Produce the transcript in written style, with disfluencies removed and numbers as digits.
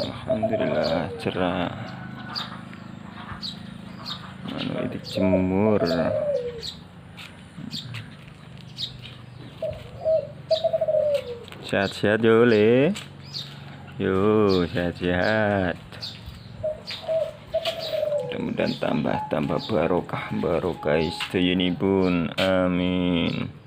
Alhamdulillah cerah. Anu ini jemur. Sehat-sehat yo le. Yo sehat-sehat. Mudah-mudahan tambah barokah istayunipun. Amin.